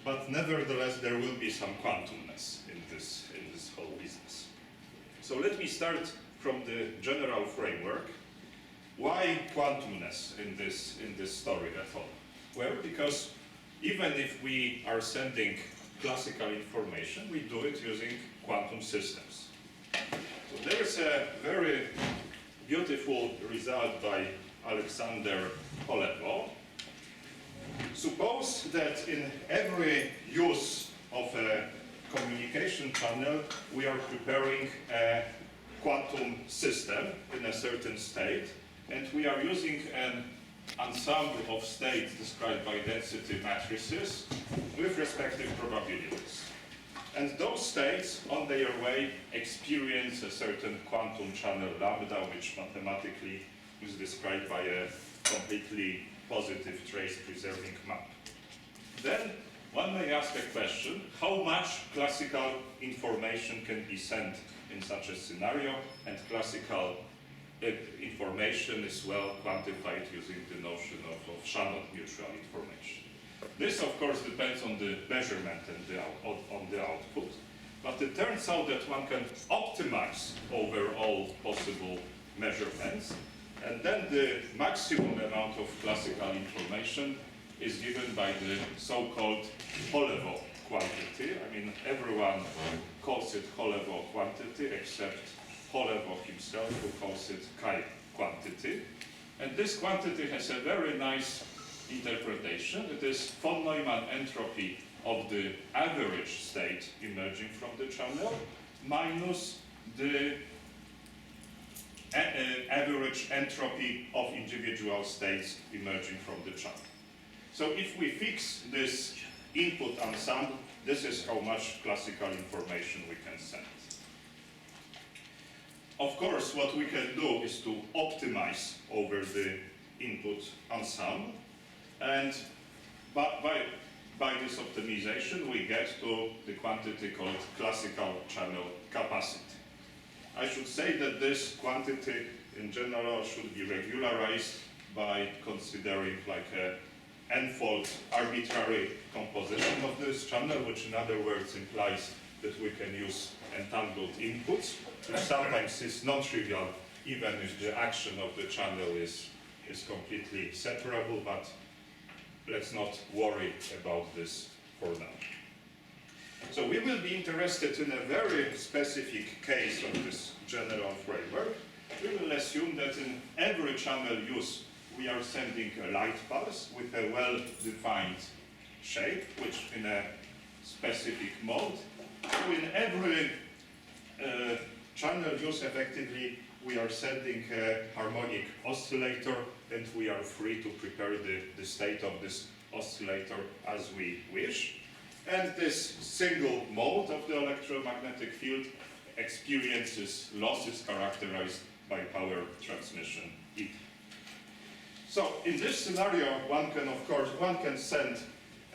but nevertheless there will be some quantumness in this whole business. So let me start from the general framework. Why quantumness in this story at all? Well, because even if we are sending classical information, we do it using quantum systems. So there is a very beautiful result by Alexander Holevo. Suppose that in every use of a communication channel, we are preparing a quantum system in a certain state, and we are using an ensemble of states described by density matrices with respective probabilities. And those states, on their way, experience a certain quantum channel lambda, which mathematically is described by a completely positive trace-preserving map. Then one may ask a question, how much classical information can be sent in such a scenario? And classical information is well quantified using the notion of Shannon mutual information. This, of course, depends on the measurement and on the output, but it turns out that one can optimize over all possible measurements, and then the maximum amount of classical information is given by the so-called Holevo quantity. I mean, everyone calls it Holevo quantity except Holevo himself, who calls it chi quantity. And this quantity has a very nice interpretation. It is von Neumann entropy of the average state emerging from the channel minus the average entropy of individual states emerging from the channel. So if we fix this input ensemble, this is how much classical information we can send. Of course, what we can do is to optimize over the input ensemble, and by this optimization we get to the quantity called classical channel capacity. I should say that this quantity in general should be regularized by considering like a n-fold arbitrary composition of this channel, which in other words implies that we can use entangled inputs, which sometimes is non-trivial even if the action of the channel is completely separable, but let's not worry about this for now. So we will be interested in a very specific case of this general framework. We will assume that in every channel use we are sending a light pulse with a well-defined shape, which in a specific mode. So in every channel use, effectively, we are sending a harmonic oscillator, and we are free to prepare the state of this oscillator as we wish. And this single mode of the electromagnetic field experiences losses characterized by power transmission E. So in this scenario, one can send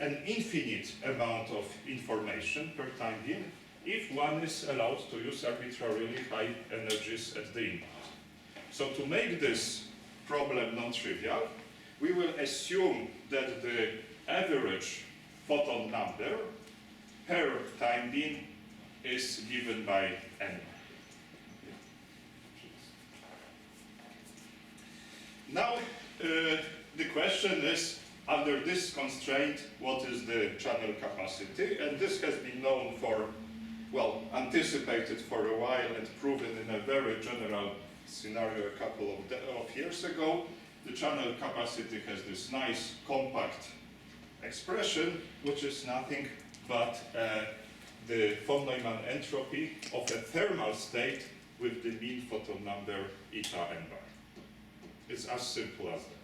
an infinite amount of information per time being if one is allowed to use arbitrarily high energies at the input. So to make this problem non-trivial, we will assume that the average photon number per time being is given by n. Now, the question is, under this constraint, what is the channel capacity? And this has been known for, well, anticipated for a while and proven in a very general scenario a couple of years ago. The channel capacity has this nice compact expression, which is nothing but the von Neumann entropy of a thermal state with the mean photon number eta n bar. It's as simple as that.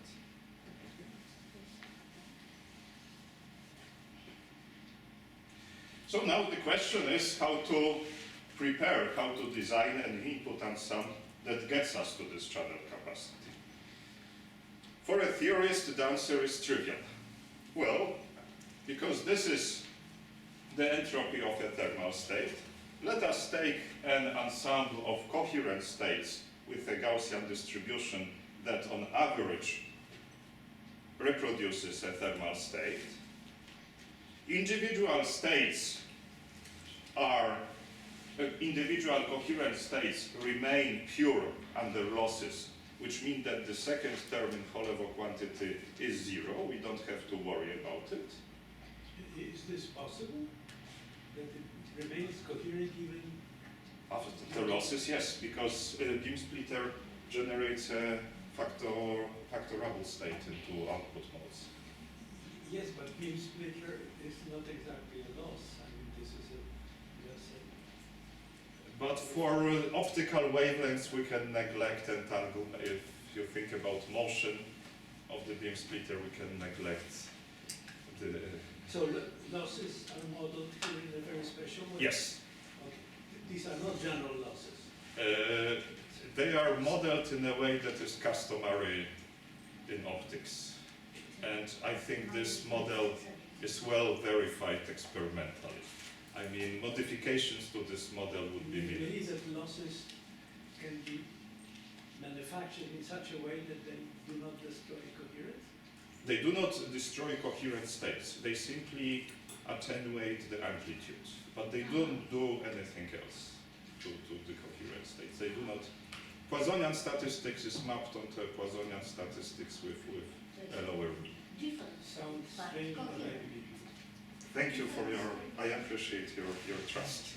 So now the question is how to prepare, how to design an input ensemble that gets us to this channel capacity. For a theorist, the answer is trivial. Well, because this is the entropy of a thermal state, let us take an ensemble of coherent states with a Gaussian distribution that on average reproduces a thermal state. individual states are, individual coherent states remain pure under losses, which means that the second term in Holevo quantity is 0. We don't have to worry about it. Is this possible? That it remains coherent even after the losses? Yes, because beam splitter generates a factorable state into output modes. Yes, but beam splitter is not exactly a loss. I mean, this is But for optical wavelengths, we can neglect entanglement. If you think about motion of the beam splitter, we can neglect the... So losses are modeled here in a very special way? Yes. Okay. These are not general losses? They are modeled in a way that is customary in optics. And I think this model is well verified experimentally. I mean, modifications to this model would be needed. You believe that losses can be manufactured in such a way that they do not destroy coherence? They do not destroy coherent states. They simply attenuate the amplitude. But they don't do anything else to the coherent states. They do not. Poissonian statistics is mapped onto Poissonian statistics with a lower mean. Sounds strange, but I believe. Thank you for your, I appreciate your trust.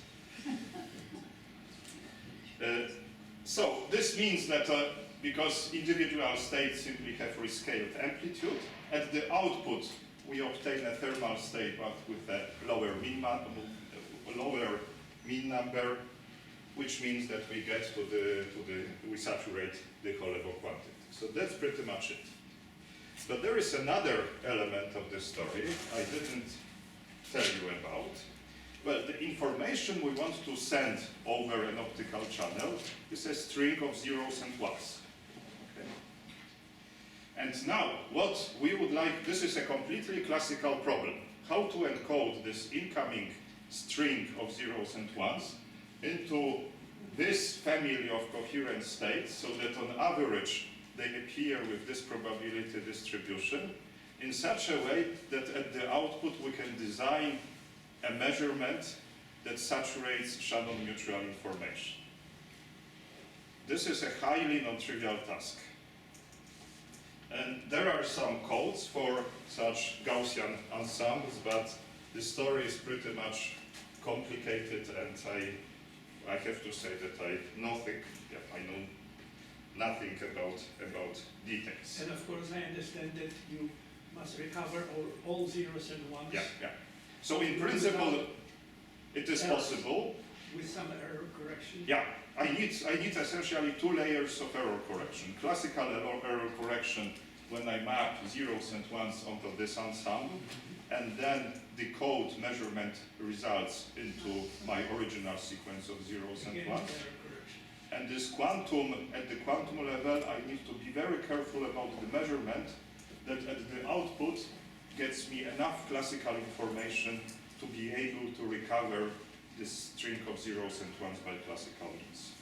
So this means that because individual states simply have rescaled amplitude, at the output we obtain a thermal state but with a lower mean number, which means that we get we saturate the Holevo quantity. So that's pretty much it. But there is another element of the story I didn't tell you about. Well, the information we want to send over an optical channel is a string of zeros and ones. Okay. And now, what we would like, this is a completely classical problem. How to encode this incoming string of zeros and ones into this family of coherent states so that on average they appear with this probability distribution in such a way that at the output we can design a measurement that saturates Shannon mutual information. This is a highly non-trivial task. And there are some codes for such Gaussian ensembles, but the story is pretty much complicated, and I have to say that I know nothing about details. And of course I understand that you must recover all zeros and ones. Yeah, yeah. So in principle, it is possible. With some error correction? Yeah, I need essentially 2 layers of error correction. Classical error correction when I map zeros and ones onto this ensemble, and then decode measurement results into my original sequence of zeros and ones. And this quantum, at the quantum level, I need to be very careful about the measurement that at the output gets me enough classical information to be able to recover this string of zeros and ones by classical means.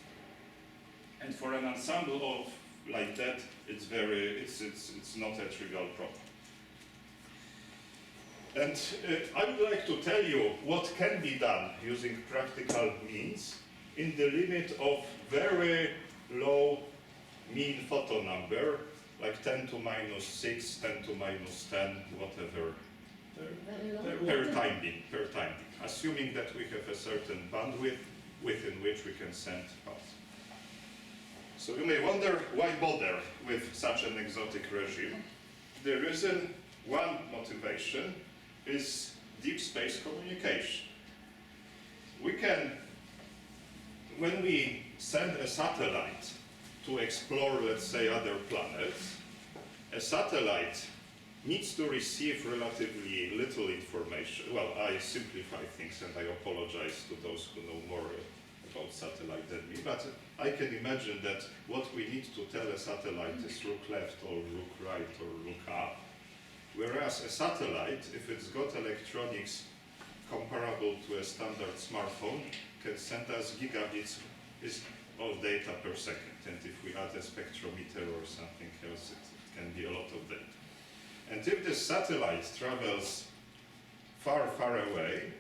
And for an ensemble of like that, it's not a trivial problem. And I would like to tell you what can be done using practical means in the limit of very low mean photon number, like 10 to minus 6, 10 to minus 10, whatever, per time being, assuming that we have a certain bandwidth within which we can send paths. So you may wonder, why bother with such an exotic regime? The reason, one motivation, is deep space communication. We can, when we send a satellite to explore, let's say, other planets, a satellite needs to receive relatively little information. Well, I simplify things and I apologize to those who know more about satellite than me, but I can imagine that what we need to tell a satellite is look left or look right or look up, whereas a satellite, if it's got electronics comparable to a standard smartphone, can send us gigabits of data per second, and if we add a spectrometer or something else, it can be a lot of data. And if this satellite travels far, far away,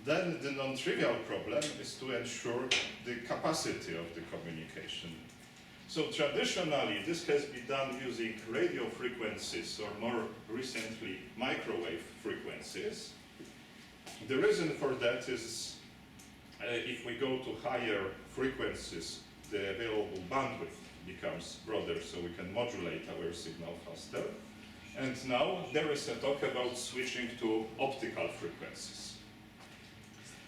then the non-trivial problem is to ensure the capacity of the communication. So traditionally, this has been done using radio frequencies, or more recently, microwave frequencies. The reason for that is if we go to higher frequencies, the available bandwidth becomes broader, so we can modulate our signal faster. And now there is a talk about switching to optical frequencies.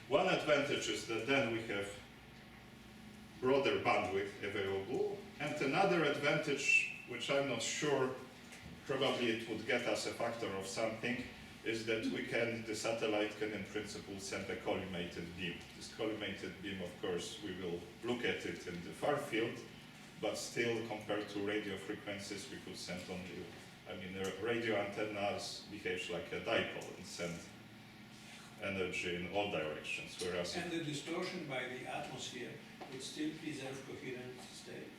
One advantage is that then we have broader bandwidth available, and another advantage, which I'm not sure, probably it would get us a factor of something, is that the satellite can in principle send a collimated beam. This collimated beam, of course, we will look at it in the far field, but still compared to radio frequencies, we could send only, a radio antennas behaves like a dipole and send energy in all directions, whereas... And the distortion by the atmosphere would still preserve coherent state?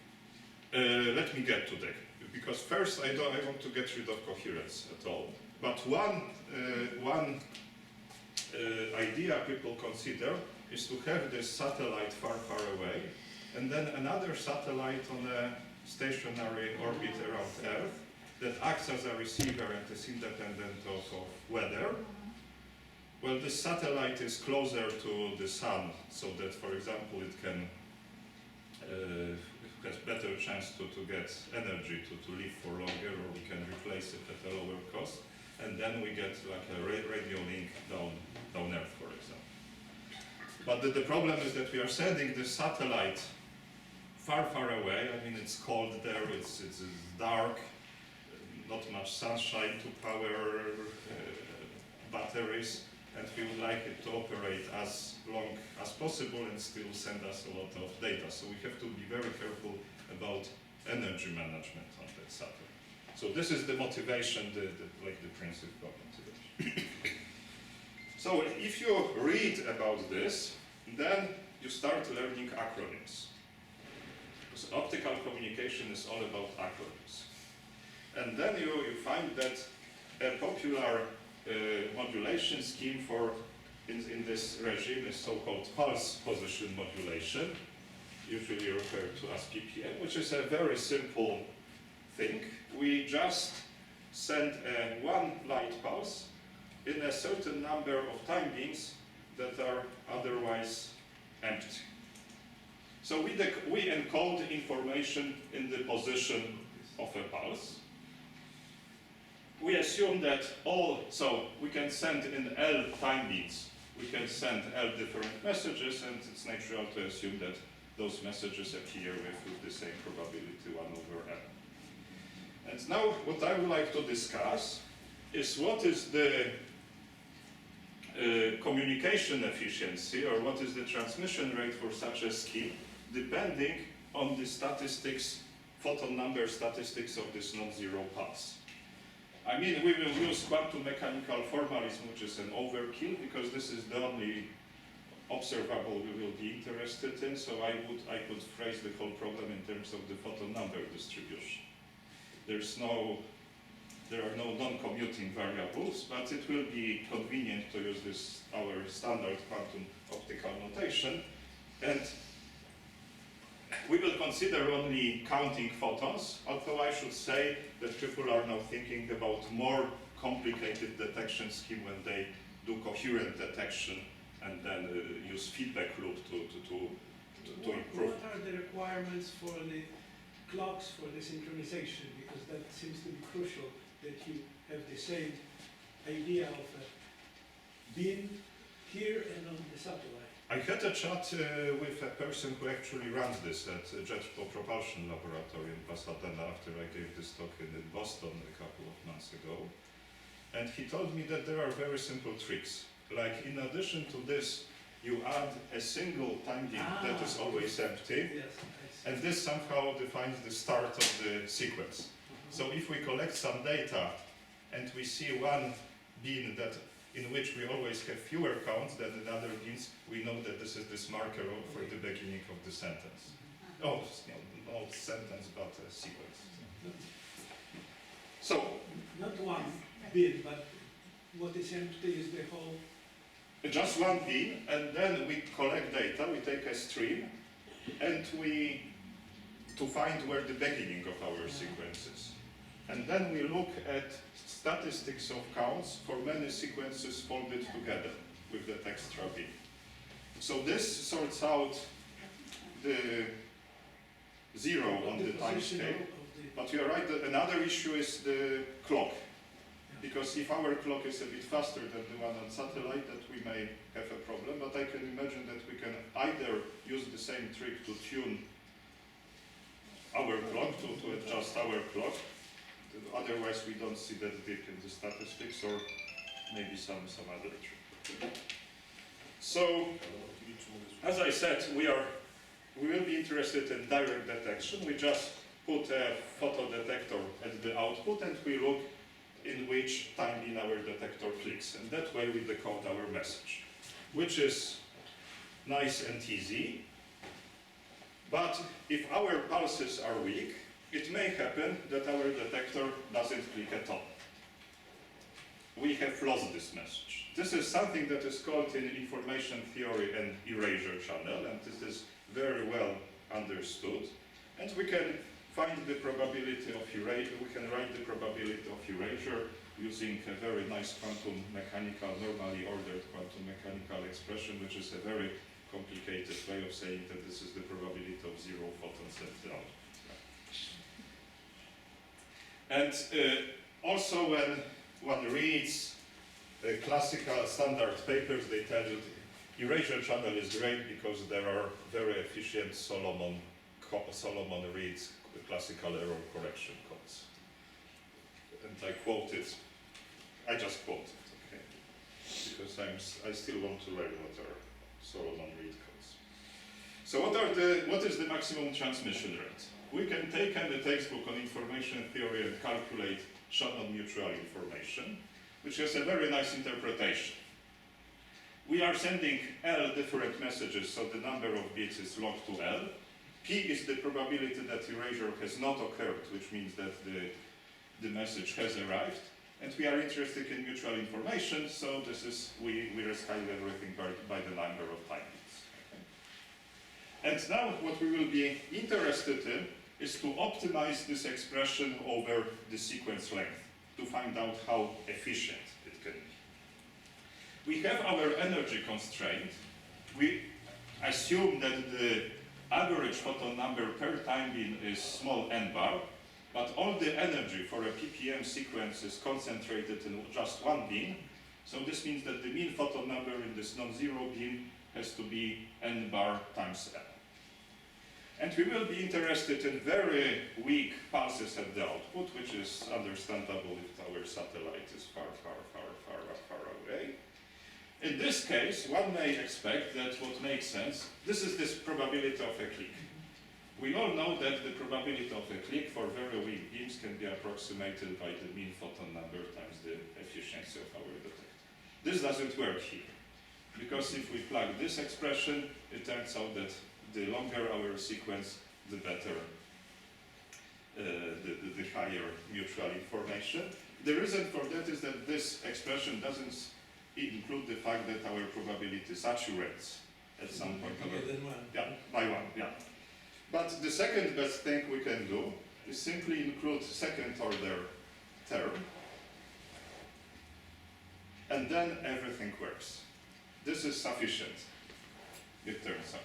Let me get to that, because first I want to get rid of coherence at all. But one idea people consider is to have this satellite far, far away, and then another satellite on a stationary orbit around Earth that acts as a receiver and is independent of weather. Well, this satellite is closer to the sun, so that, for example, it can has better chance to get energy to live for longer, or we can replace it at a lower cost, and then we get like a radio link down Earth, for example. But the problem is that we are sending this satellite far, far away. It's cold there, it's dark, not much sunshine to power batteries, and we would like it to operate as long as possible and still send us a lot of data. So we have to be very careful about energy management on that satellite. So this is the motivation, the principle of motivation. So if you read about this, then you start learning acronyms. Because optical communication is all about acronyms. And then you find that a popular modulation scheme in this regime is so-called pulse position modulation, usually referred to as PPM, which is a very simple thing. We just send one light pulse in a certain number of time beams that are otherwise empty. So we encode information in the position of a pulse. We assume that so we can send in L time beats, we can send L different messages, and it's natural to assume that those messages appear with the same probability 1 over L. And now what I would like to discuss is what is the communication efficiency, or what is the transmission rate for such a scheme, depending on the statistics, photon number statistics of this non-zero pulse. We will use quantum mechanical formalism, which is an overkill, because this is the only observable we will be interested in, so I could phrase the whole problem in terms of the photon number distribution. There are no non-commuting variables, but it will be convenient to use this, our standard quantum optical notation, and we will consider only counting photons, although I should say that people are now thinking about more complicated detection scheme when they do coherent detection and then use feedback loop to improve. What are the requirements for the clocks for the synchronization? Because that seems to be crucial, that you have the same idea of a beam here and on the satellite. I had a chat with a person who actually runs this at Jet Propulsion Laboratory in Pasadena after I gave this talk in Boston a couple of months ago. And he told me that there are very simple tricks. Like, in addition to this, you add a single time beam that is always empty, yes, and this somehow defines the start of the sequence. So if we collect some data and we see one beam in which we always have fewer counts than in other beams, we know that this is this marker for the beginning of the sentence. Oh, not sentence, but a sequence. So, not one beam, but what is empty is the whole. Just one beam, and then we collect data, we take a stream, and to find where the beginning of our sequence is. And then we look at statistics of counts for many sequences folded together with the extra beam. So this sorts out the zero on the time scale. But you are right, that another issue is the clock. Because if our clock is a bit faster than the one on satellite, that we may have a problem. But I can imagine that we can either use the same trick to tune our clock, to adjust our clock. Otherwise, we don't see that dip in the statistics, or maybe some other trick. So, as I said, we will be interested in direct detection. We just put a photo detector at the output, and we look in which time in our detector clicks. And that way we decode our message, which is nice and easy. But if our pulses are weak, it may happen that our detector doesn't click at all. We have lost this message. This is something that is called in information theory an erasure channel, and this is very well understood. And we can find the probability of erasure, we can write the probability of erasure using a very nice quantum mechanical, normally ordered quantum mechanical expression, which is a very complicated way of saying that this is the probability of zero photons at the output. And also when one reads classical standard papers, they tell you the erasure channel is great because there are very efficient Solomon reads classical error correction codes. And I just quote it, okay? Because I still want to learn what are Solomon read codes. So what is the maximum transmission rate? We can take the textbook on information theory and calculate Shannon mutual information, which has a very nice interpretation. We are sending L different messages, so the number of bits is log to L. P is the probability that erasure has not occurred, which means that the message has arrived. And we are interested in mutual information, so this is, we rescale everything by the number of time bits. Okay. And now what we will be interested in is to optimize this expression over the sequence length to find out how efficient it can be. We have our energy constraint. We assume that the average photon number per time beam is small n bar, but all the energy for a ppm sequence is concentrated in just one beam. So this means that the mean photon number in this non-zero beam has to be n bar times n. And we will be interested in very weak pulses at the output, which is understandable if our satellite is far away. In this case, one may expect that what makes sense, this is this probability of a click. We all know that the probability of a click for very weak beams can be approximated by the mean photon number times the efficiency of our detector. This doesn't work here, because if we plug this expression, it turns out that the longer our sequence, the better, the higher mutual information. The reason for that is that this expression doesn't include the fact that our probability saturates at some point. By one, yeah. But the second best thing we can do is simply include second order term, and then everything works. This is sufficient, it turns out.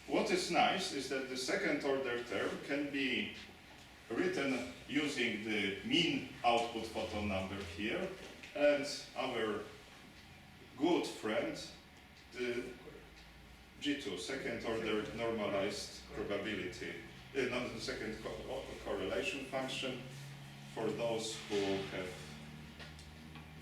What is nice is that the second order term can be written using the mean output photon number here, and our good friend, the G2, second order normalized probability, not the second correlation function. For those who have,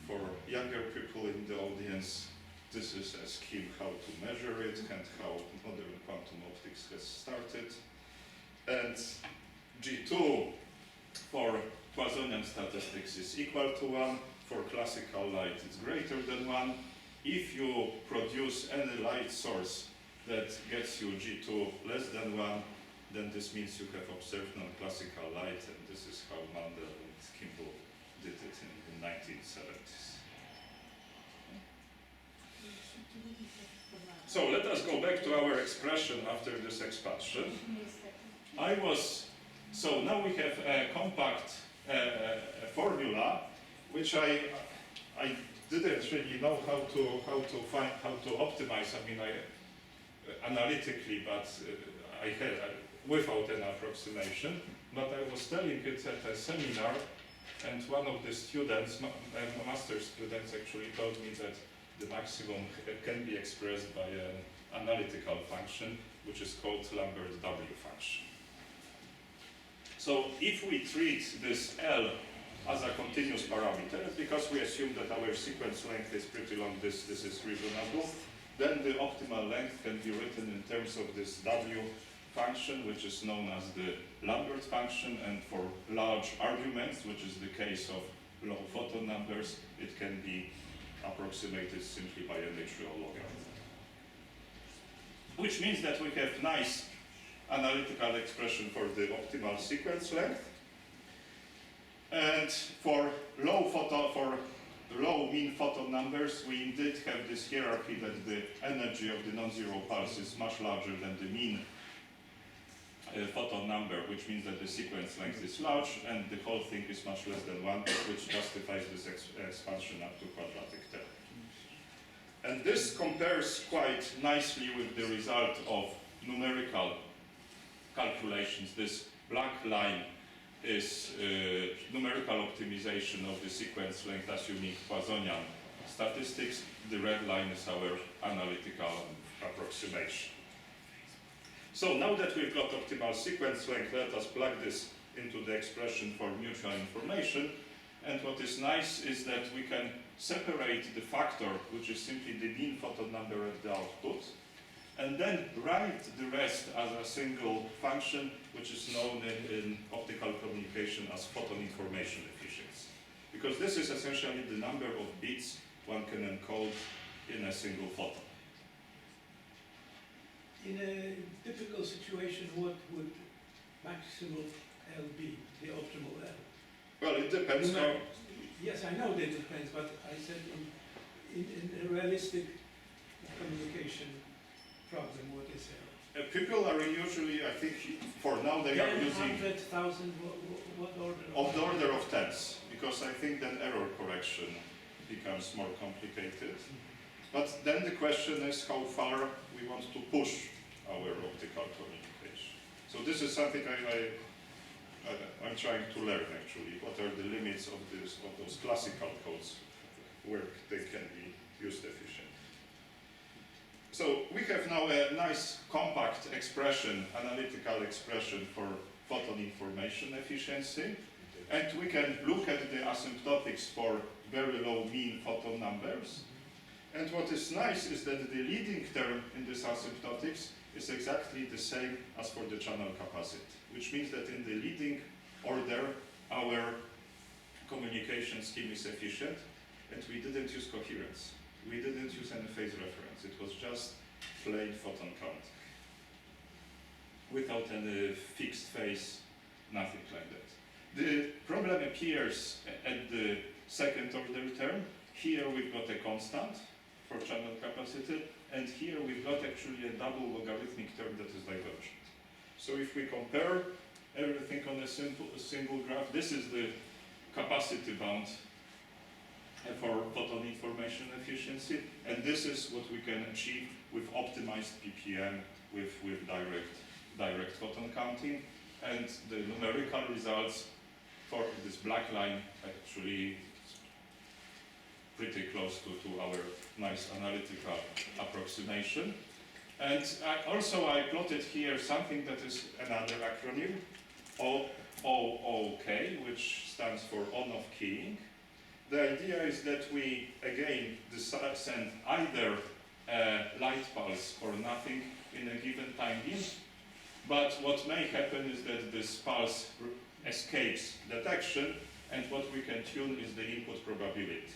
for younger people in the audience, this is a scheme how to measure it and how modern quantum optics has started. And G2 for Poissonian statistics is equal to 1. For classical light, it's greater than 1. If you produce any light source that gets you G2 less than 1, then this means you have observed non-classical light, and this is how Mandel and Kimball did it in the 1970s. go back to our expression after this expansion. So now we have a compact formula, which I didn't really know how to optimize. I mean, analytically, but I had without an approximation. But I was telling it at a seminar, and one of the students, master students, actually told me that the maximum can be expressed by an analytical function, which is called Lambert W function. So if we treat this L as a continuous parameter, because we assume that our sequence length is pretty long, this is reasonable, then the optimal length can be written in terms of this W function, which is known as the Lambert function, and for large arguments, which is the case of low photon numbers, it can be approximated simply by a natural logarithm. Which means that we have nice analytical expression for the optimal sequence length. And for low mean photon numbers, we indeed have this hierarchy that the energy of the non-zero pulse is much larger than the mean photon number, which means that the sequence length is large and the whole thing is much less than 1, which justifies this expansion up to quadratic term. And this compares quite nicely with the result of numerical calculations. This black line is numerical optimization of the sequence length assuming Poissonian statistics. The red line is our analytical approximation. So now that we've got optimal sequence length, let us plug this into the expression for mutual information. And what is nice is that we can separate the factor, which is simply the mean photon number at the output, and then write the rest as a single function, which is known in optical communication as photon information efficiency. Because this is essentially the number of bits one can encode in a single photon. In a typical situation, what would maximal L be, the optimal L? Well, it depends No, how... Yes, I know that it depends, but I said in a realistic communication problem, what is L? People are usually, I think, for now they are using... 100,000, what order? Of the order of tens, because I think then error correction becomes more complicated. But then the question is how far we want to push our optical communication. So this is something I'm trying to learn actually. What are the limits of those classical codes where they can be used efficiently? So we have now a nice compact expression, analytical expression for photon information efficiency. And we can look at the asymptotics for very low mean photon numbers. And what is nice is that the leading term in this asymptotics is exactly the same as for the channel capacity, which means that in the leading order, our communication scheme is efficient, and we didn't use coherence. We didn't use any phase reference. It was just plain photon count, without any fixed phase, nothing like that. The problem appears at the second order term. Here we've got a constant for channel capacity, and here we've got actually a double logarithmic term that is divergent. So if we compare everything on a single graph, this is the capacity bound for photon information efficiency, and this is what we can achieve with optimized PPM with direct photon counting, and the numerical results for this black line actually pretty close to our nice analytical approximation. And I plotted here something that is another acronym, OOK, which stands for on-off keying. The idea is that we, again, send either a light pulse or nothing in a given time beam, but what may happen is that this pulse escapes detection, and what we can tune is the input probability.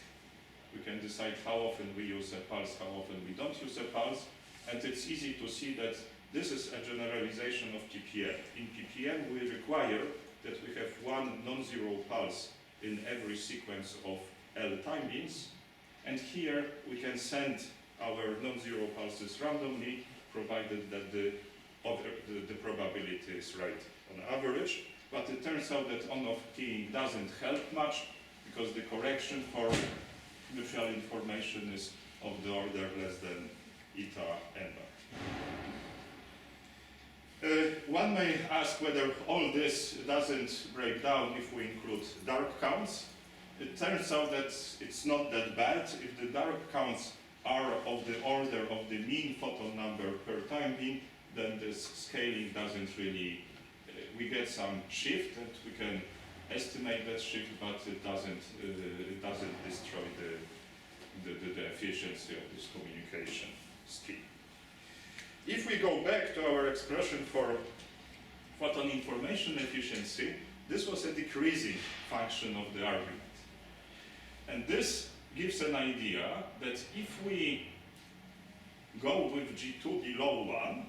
We can decide how often we use a pulse, how often we don't use a pulse, and it's easy to see that this is a generalization of PPM. In PPM, we require that we have one non-zero pulse in every sequence of L time beams, and here we can send our non-zero pulses randomly, provided that the probability is right on average. But it turns out that on-off keying doesn't help much because the correction for mutual information is of the order less than eta n bar. One may ask whether all this doesn't break down if we include dark counts. It turns out that it's not that bad. If the dark counts are of the order of the mean photon number per time being, then this scaling doesn't really, we get some shift and we can estimate that shift, but it doesn't destroy the efficiency of this communication scheme. If we go back to our expression for photon information efficiency, this was a decreasing function of the argument. And this gives an idea that if we go with G2 below 1,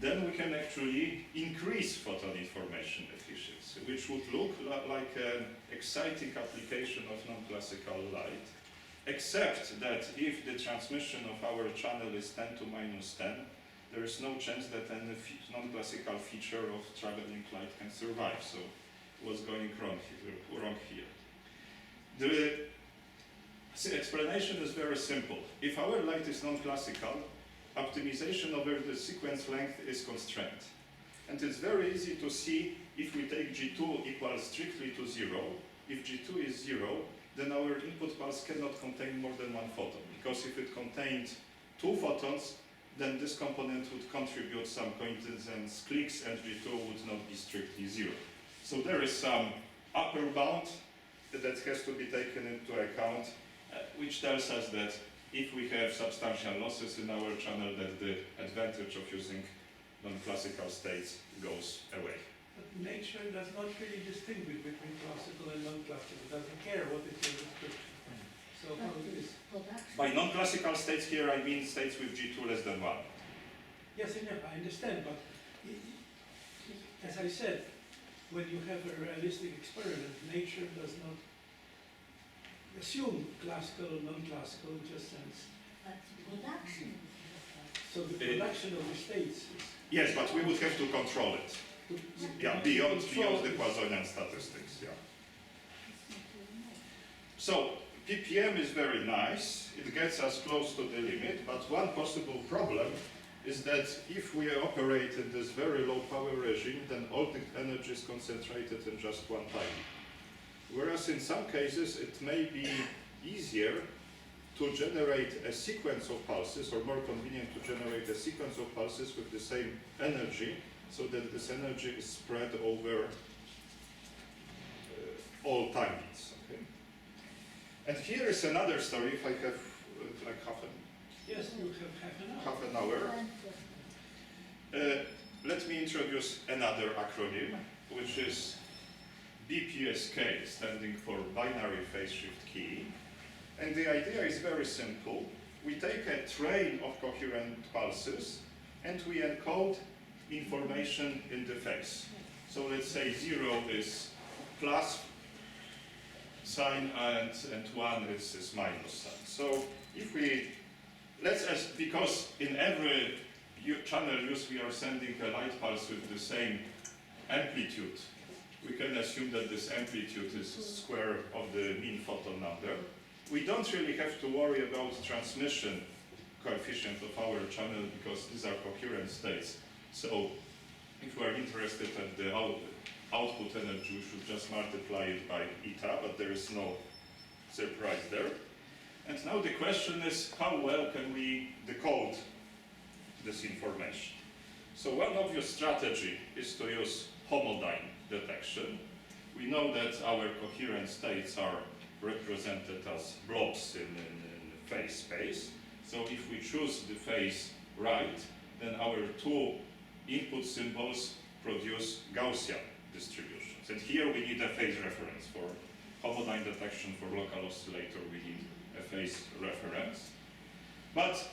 then we can actually increase photon information efficiency, which would look like an exciting application of non-classical light, except that if the transmission of our channel is 10 to minus 10, there is no chance that any non-classical feature of traveling light can survive. So what's going wrong here? The explanation is very simple. If our light is non-classical, optimization over the sequence length is constrained. And it's very easy to see if we take G2 equals strictly to 0. If G2 is 0, then our input pulse cannot contain more than one photon. Because if it contained 2 photons, then this component would contribute some coincidence clicks and G2 would not be strictly 0. So there is some upper bound that has to be taken into account, which tells us that if we have substantial losses in our channel, that the advantage of using non-classical states goes away. But nature does not really distinguish between classical and non-classical. It doesn't care what is your description. So how it is? By non-classical states here, I mean states with G2 less than 1. Yes, I understand, but as I said, when you have a realistic experiment, nature does not assume classical or non-classical, it just says. But production. So the production of the states is. Yes, but we would have to control it. Yeah, beyond the Poissonian statistics, yeah. So ppm is very nice. It gets us close to the limit, but one possible problem is that if we operate in this very low power regime, then all the energy is concentrated in just one time. Whereas in some cases it may be easier to generate a sequence of pulses, or more convenient to generate a sequence of pulses with the same energy, so that this energy is spread over all time beats. Okay? And here is another story, if I have like Yes, you have half an hour. half an hour. Let me introduce another acronym, which is BPSK, standing for binary phase shift keying. And the idea is very simple. We take a train of coherent pulses and we encode information in the phase. So let's say 0 is plus sign and 1 is minus sign. So if we, because in every channel use we are sending a light pulse with the same amplitude, we can assume that this amplitude is square of the mean photon number. We don't really have to worry about transmission coefficient of our channel because these are coherent states. So if we are interested in the output energy, we should just multiply it by eta, but there is no surprise there. And now the question is, how well can we decode this information? So one obvious strategy is to use homodyne detection. We know that our coherent states are represented as blobs in phase space. So if we choose the phase right, then our two input symbols produce Gaussian distributions. And here we need a phase reference. For homodyne detection for local oscillator, we need a phase reference. But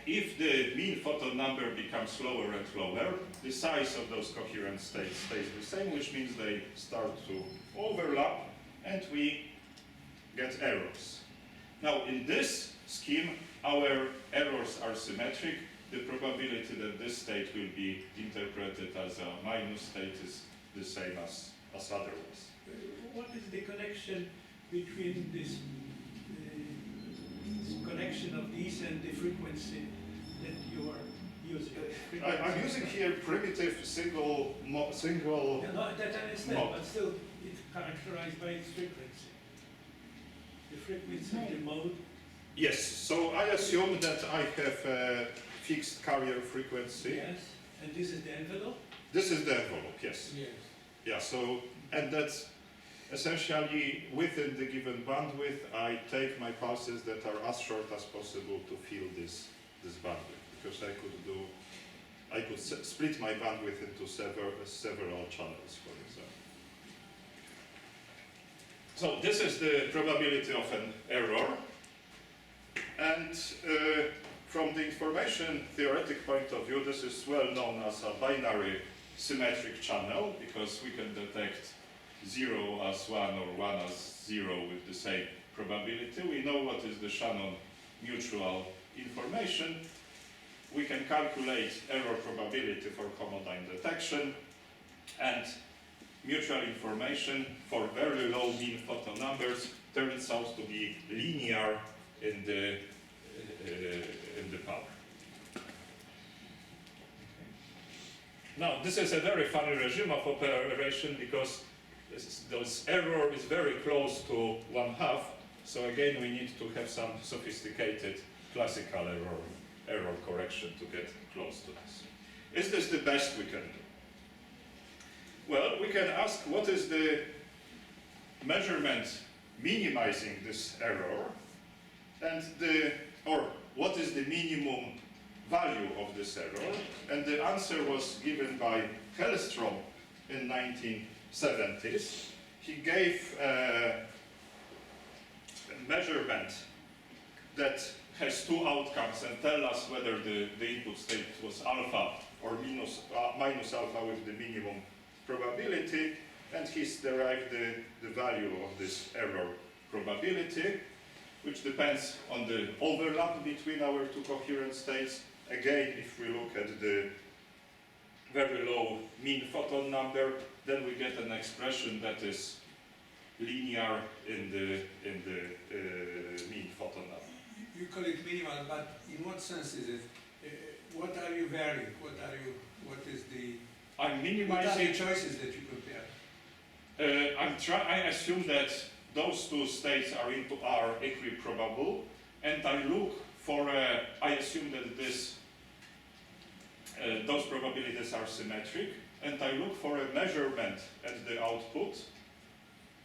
if the mean photon number becomes lower and lower, the size of those coherent states stays the same, which means they start to overlap and we get errors. Now in this scheme, our errors are symmetric, the probability that this state will be interpreted as a minus state is the same as otherwise. What is the connection between this connection of these and the frequency that you are using? I'm using here primitive single. No, that I understand, mode. but still it's characterized by its frequency. The frequency of the mode. Yes, so I assume that I have a fixed carrier frequency. Yes, and this is the envelope? This is the envelope, yes. Yes. Yeah, so, and that's essentially within the given bandwidth, I take my pulses that are as short as possible to fill this bandwidth, because I could split my bandwidth into several channels, for example. So this is the probability of an error, and from the information theoretic point of view, this is well known as a binary symmetric channel, because we can detect 0 as 1 or 1 as 0 with the same probability. We know what is the Shannon mutual information. We can calculate error probability for homodyne detection, and mutual information for very low mean photon numbers turns out to be linear in the power. Now, this is a very funny regime of operation because this error is very close to 1/2. So again, we need to have some sophisticated classical error correction to get close to this. Is this the best we can do? Well, we can ask what is the measurement minimizing this error, and or what is the minimum value of this error, and the answer was given by Hellstrom in 1970s. He gave a measurement that has two outcomes and tell us whether the input state was alpha or minus alpha with the minimum probability, and he's derived the value of this error probability, which depends on the overlap between our two coherent states. Again, if we look at the very low mean photon number, then we get an expression that is linear in the mean photon number. You call it minimal, but in what sense is it? What are you varying? What is the... I'm What are minimizing. the choices that you compare? I assume that those two states are equiprobable, and I look for I assume that those probabilities are symmetric, and I look for a measurement at the output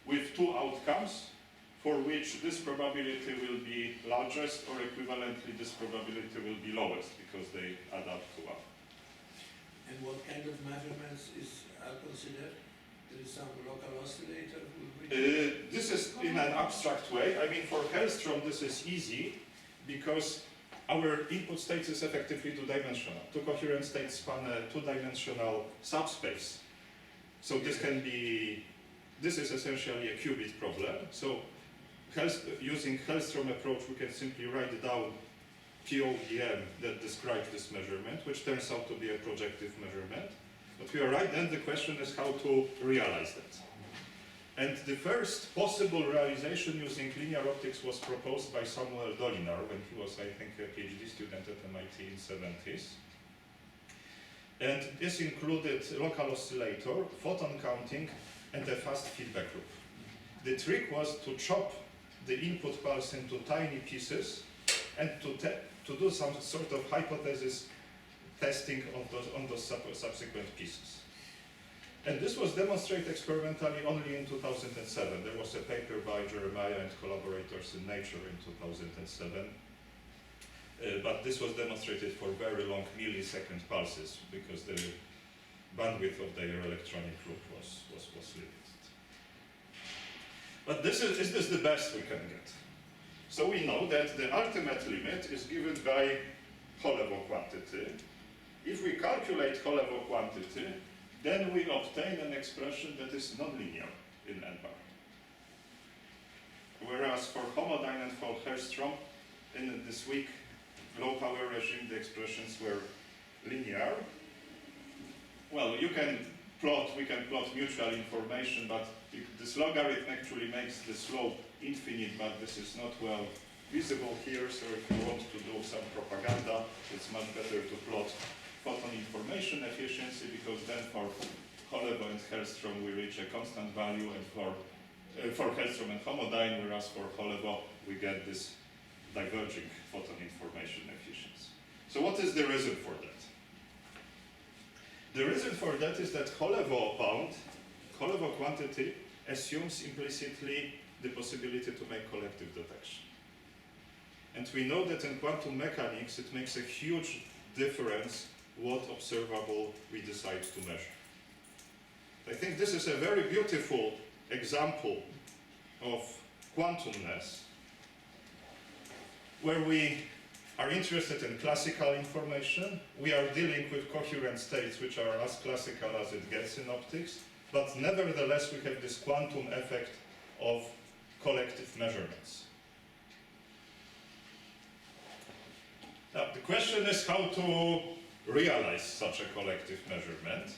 with two outcomes for which this probability will be largest, or equivalently this probability will be lowest, because they add up to 1. And what kind of measurements are considered? There is some local oscillator? This is in an abstract way. I mean, for Hellstrom, this is easy because our input state is effectively two-dimensional. Two coherent states span a two-dimensional subspace. So this is essentially a qubit problem. So using Hellstrom approach, we can simply write down POVM that describes this measurement, which turns out to be a projective measurement. But we are right, then the question is how to realize that. And the first possible realization using linear optics was proposed by Samuel Dolinar when he was, I think, a PhD student at MIT in the 70s. And this included local oscillator, photon counting, and a fast feedback loop. The trick was to chop the input pulse into tiny pieces and to do some sort of hypothesis testing on those subsequent pieces. And this was demonstrated experimentally only in 2007. There was a paper by Jeremiah and collaborators in Nature in 2007. But this was demonstrated for very long millisecond pulses because the bandwidth of their electronic loop was limited. But is this the best we can get? So we know that the ultimate limit is given by Holevo quantity. If we calculate Holevo quantity, then we obtain an expression that is nonlinear in n-bar. Whereas for homodyne and for Hellstrom, in this week low power regime, the expressions were linear. Well, we can plot mutual information, but this logarithm actually makes the slope infinite, but this is not well visible here, so if you want to do some propaganda, it's much better to plot photon information efficiency, because then for Holevo and Hellstrom we reach a constant value, and for Hellstrom and homodyne, whereas for Holevo we get this diverging photon information efficiency. So what is the reason for that? The reason for that is that Holevo quantity assumes implicitly the possibility to make collective detection. And we know that in quantum mechanics it makes a huge difference what observable we decide to measure. I think this is a very beautiful example of quantumness, where we are interested in classical information. We are dealing with coherent states which are as classical as it gets in optics, but nevertheless we have this quantum effect of collective measurements. Now the question is how to realize such a collective measurement.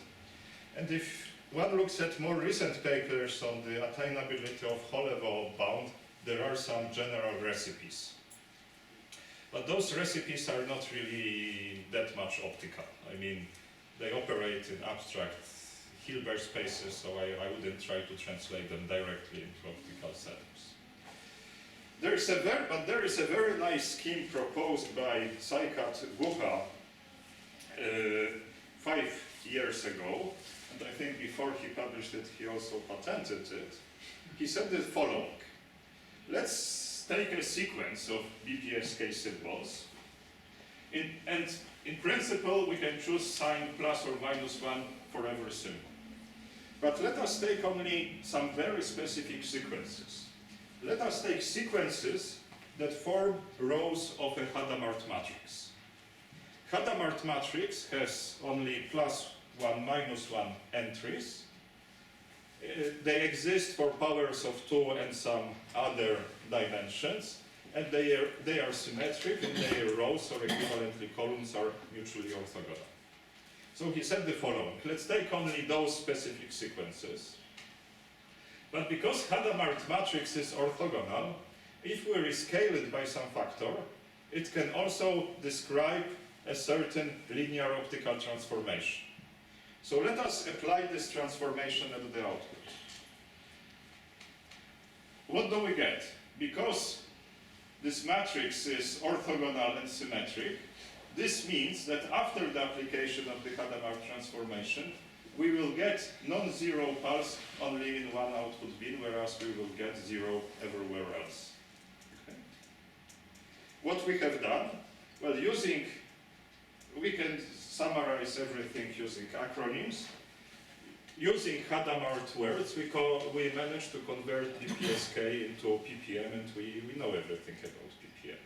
And if one looks at more recent papers on the attainability of Holevo bound, there are some general recipes. But those recipes are not really that much optical. I mean, they operate in abstract Hilbert spaces, so I wouldn't try to translate them directly into optical settings. There is a very nice scheme proposed by Saikat Guha 5 years ago, and I think before he published it, he also patented it. He said the following: let's take a sequence of BPSK symbols, and in principle we can choose sign plus or minus 1 for every symbol. But let us take only some very specific sequences. Let us take sequences that form rows of a Hadamard matrix. Hadamard matrix has only +1, -1 entries. They exist for powers of 2 and some other dimensions, and they are symmetric, and their rows or equivalently columns are mutually orthogonal. So he said the following: let's take only those specific sequences. But because Hadamard matrix is orthogonal, if we rescale it by some factor, it can also describe a certain linear optical transformation. So let us apply this transformation at the output. What do we get? Because this matrix is orthogonal and symmetric, this means that after the application of the Hadamard transformation, we will get non-zero pulse only in one output bin, whereas we will get 0 everywhere else. Okay. What we have done? Well, we can summarize everything using acronyms. Using Hadamard words, we managed to convert BPSK into PPM, and we know everything about PPM.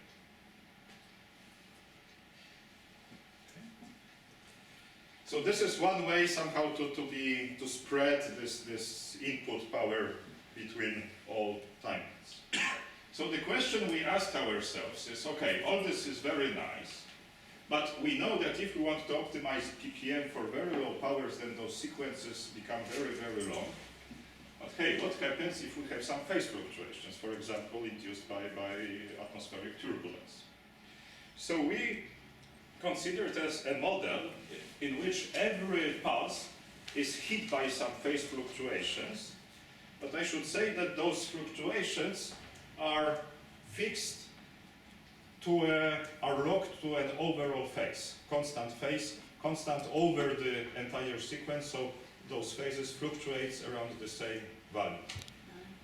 So this is one way somehow to spread this input power between all timelines. So the question we asked ourselves is, okay, all this is very nice, but we know that if we want to optimize PPM for very low powers, then those sequences become very, very long. But hey, what happens if we have some phase fluctuations, for example, induced by atmospheric turbulence? So we considered as a model in which every pulse is hit by some phase fluctuations, but I should say that those fluctuations are fixed are locked to an overall phase, constant over the entire sequence, so those phases fluctuates around the same value.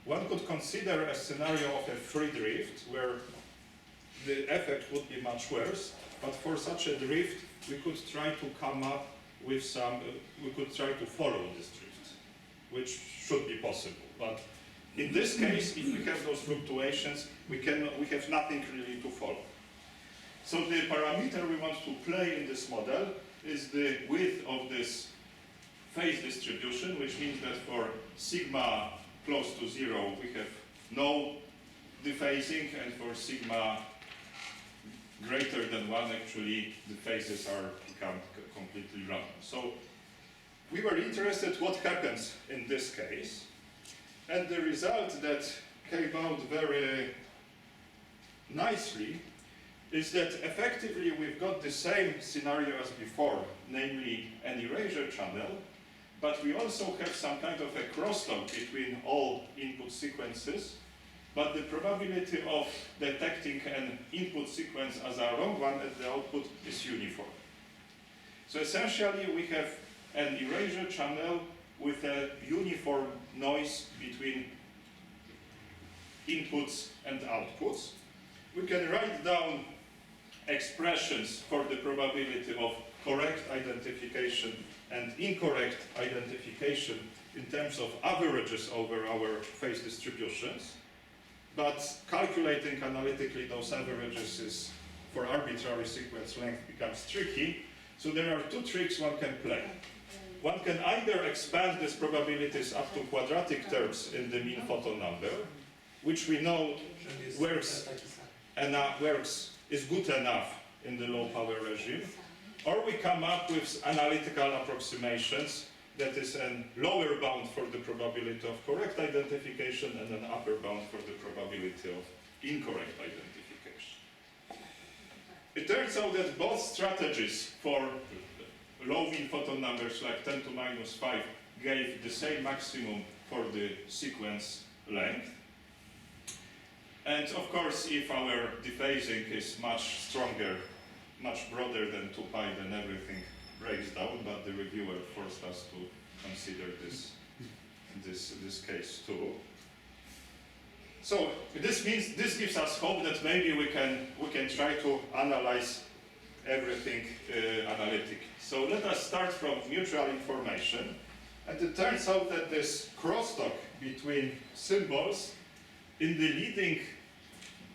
One could consider a scenario of a free drift where the effect would be much worse, but for such a drift we could try to come up with we could try to follow this drift, which should be possible. But in this case, if we have those fluctuations, we have nothing really to follow. So the parameter we want to play in this model is the width of this phase distribution, which means that for sigma close to 0, we have no dephasing, and for sigma greater than 1, one actually the phases are become completely random. So we were interested what happens in this case, and the result that came out very nicely is that effectively we've got the same scenario as before, namely an erasure channel, but we also have some kind of a crosstalk between all input sequences, but the probability of detecting an input sequence as a wrong one at the output is uniform. So essentially we have an erasure channel with a uniform noise between inputs and outputs. We can write down expressions for the probability of correct identification and incorrect identification in terms of averages over our phase distributions, but calculating analytically those averages is, for arbitrary sequence length, becomes tricky. So there are two tricks one can play. One can either expand these probabilities up to quadratic terms in the mean photon number, which we know works is good enough in the low power regime, or we come up with analytical approximations that is a lower bound for the probability of correct identification and an upper bound for the probability of incorrect identification. It turns out that both strategies for low mean photon numbers like 10 to minus 5 gave the same maximum for the sequence length. And of course, if our dephasing is much stronger, much broader than 2 pi, then everything breaks down, but the reviewer forced us to consider this case too. So this gives us hope that maybe we can try to analyze everything analytically. So let us start from mutual information. And it turns out that this crosstalk between symbols in the leading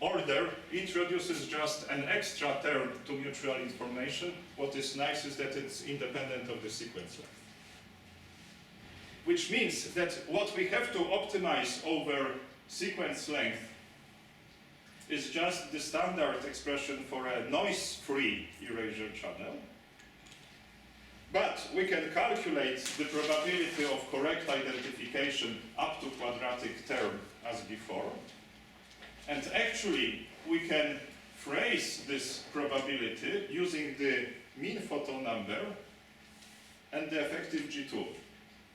order introduces just an extra term to mutual information. What is nice is that it's independent of the sequence length. Which means that what we have to optimize over sequence length is just the standard expression for a noise-free erasure channel. But we can calculate the probability of correct identification up to quadratic term as before. And actually, we can phrase this probability using the mean photon number and the effective G2,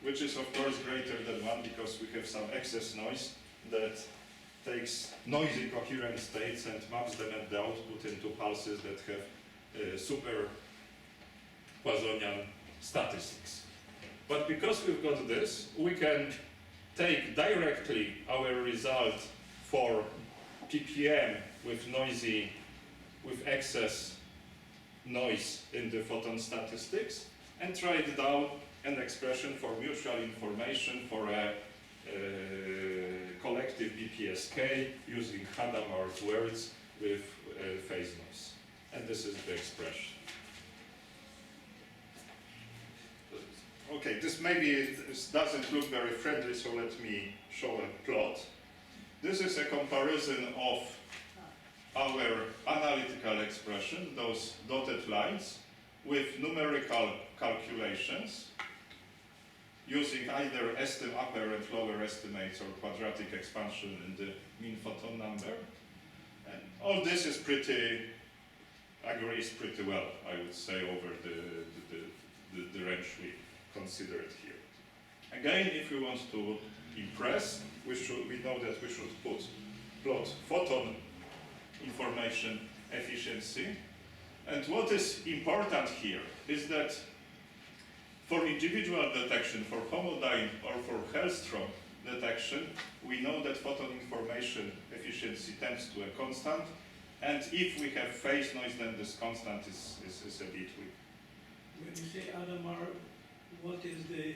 which is of course greater than 1 because we have some excess noise that takes noisy coherent states and maps them at the output into pulses that have super Poissonian statistics. But because we've got this, we can take directly our result for PPM with excess noise in the photon statistics and write down an expression for mutual information for a collective BPSK using Hadamard words with phase noise. And this is the expression. Okay, this doesn't look very friendly, so let me show a plot. This is a comparison of our analytical expression, those dotted lines, with numerical calculations using either upper and lower estimates or quadratic expansion in the mean photon number. And all this is agrees pretty well, I would say, over the range we considered here. Again, if we want to impress, we know that we should plot photon information efficiency. And what is important here is that for individual detection, for homodyne or for Hellstrom detection, we know that photon information efficiency tends to a constant. And if we have phase noise, then this constant is a bit weak. When you say Hadamard, what is the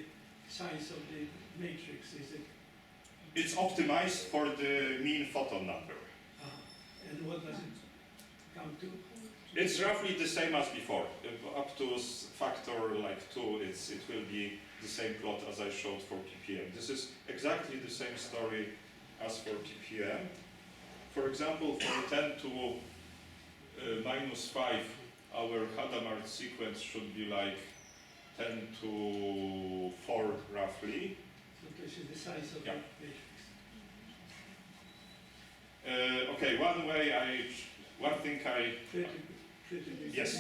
size of the matrix? Is it? It's optimized for the mean photon number. And what does it come to? It's roughly the same as before. Up to factor like 2, it will be the same plot as I showed for PPM. This is exactly the same story as for PPM. For example, for 10 to minus 5, our Hadamard sequence should be like 10 to 4 roughly. So this is the size of Yeah. the matrix. Okay, one thing I, Pretty big. Yes.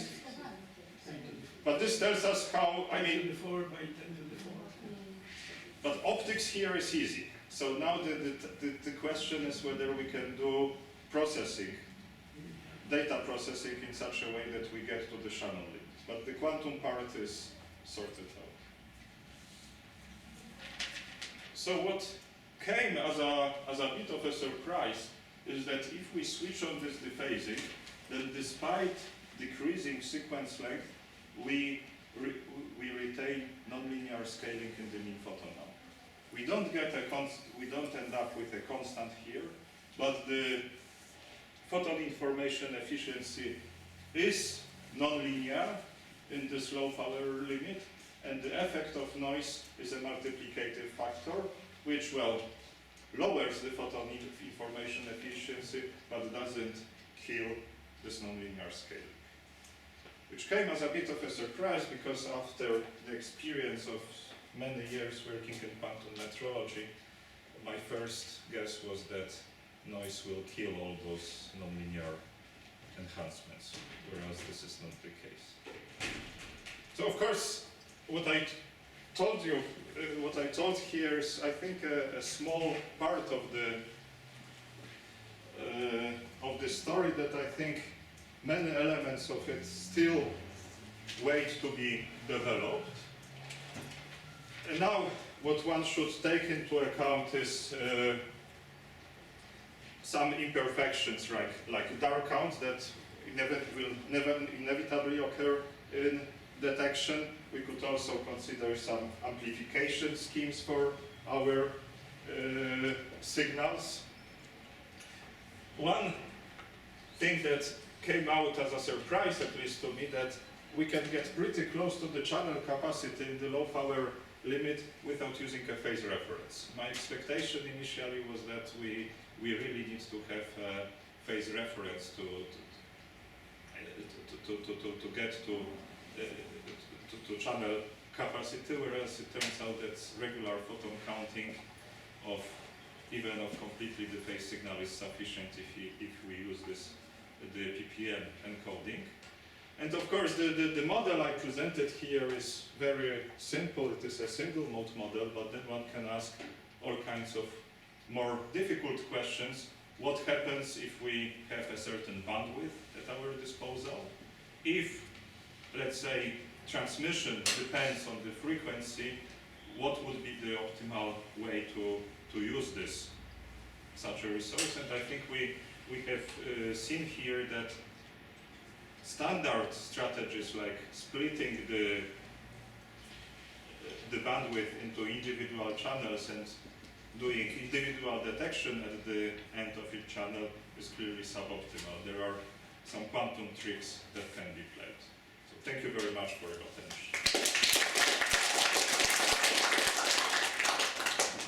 10 to the but this tells us how, I 10 to mean, the 4 by 10 to the 4. but optics here is easy. So now the question is whether we can do processing, data processing in such a way that we get to the channel limit. But the quantum part is sorted out. So what came as a bit of a surprise is that if we switch on this dephasing, then despite decreasing sequence length, we retain nonlinear scaling in the mean photon number. We don't end up with a constant here, but the photon information efficiency is nonlinear in this low power limit, and the effect of noise is a multiplicative factor, which, well, lowers the photon information efficiency, but doesn't kill this nonlinear scale. Which came as a bit of a surprise, because after the experience of many years working in quantum metrology, my first guess was that noise will kill all those nonlinear enhancements, whereas this is not the case. So of course, what I told you, what I told here is, I think, a small part of the story that I think many elements of it still wait to be developed. And now, what one should take into account is some imperfections, like dark counts that will inevitably occur in detection. We could also consider some amplification schemes for our signals. One thing that came out as a surprise, at least to me, that we can get pretty close to the channel capacity in the low power limit without using a phase reference. My expectation initially was that we really need to have a phase reference to get to channel capacity, whereas it turns out that regular photon counting of even of completely dephased signal is sufficient if we use the PPM encoding. And of course, the model I presented here is very simple. It is a single mode model, but then one can ask all kinds of more difficult questions. What happens if we have a certain bandwidth at our disposal? If, let's say, transmission depends on the frequency, what would be the optimal way to use such a resource? And I think we have seen here that standard strategies like splitting the bandwidth into individual channels and doing individual detection at the end of each channel is clearly suboptimal. There are some quantum tricks that can be played. So thank you very much for your attention.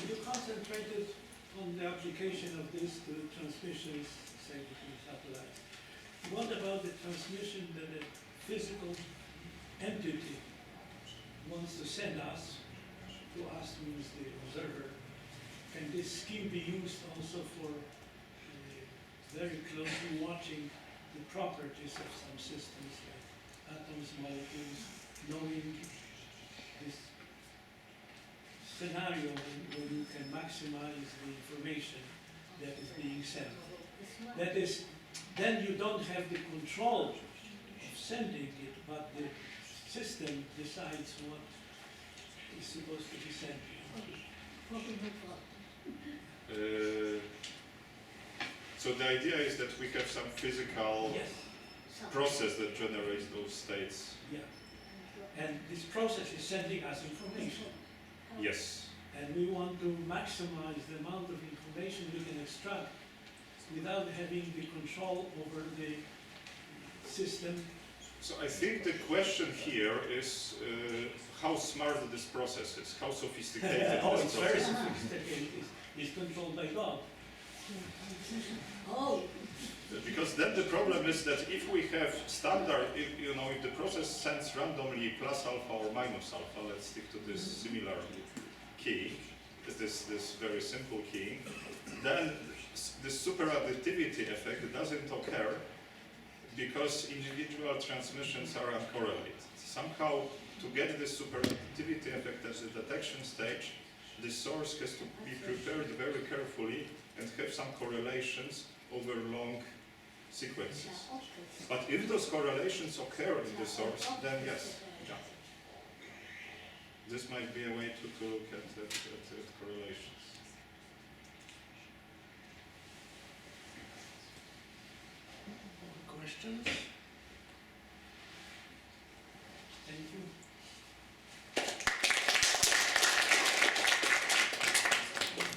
You concentrated on the application of this to transmissions, say, between satellites. What about the transmission that a physical entity wants to send us? To us means the observer. Can this scheme be used also for very closely watching the properties of some systems, like atoms, molecules, knowing this scenario when you can maximize the information that is being sent? That is, then you don't have the control of sending it, but the system decides what is supposed to be sent. So the idea is that we have some physical Yes, process that generates those states. yeah. And this process is sending us information. Yes. And we want to maximize the amount of information we can extract without having the control over the system. So I think the question here is how smart this process is, how sophisticated Oh, this it's very process is. sophisticated. It's controlled by God. Oh, Because then the problem is that if we have standard, if the process sends randomly plus alpha or minus alpha, let's stick to this similar key, this very simple key, then this superadditivity effect doesn't occur because individual transmissions are uncorrelated. Somehow, to get this superadditivity effect at the detection stage, the source has to be prepared very carefully and have some correlations over long sequences. But if those correlations occur in the source, then yes. Yeah. This might be a way to look at correlations. Questions?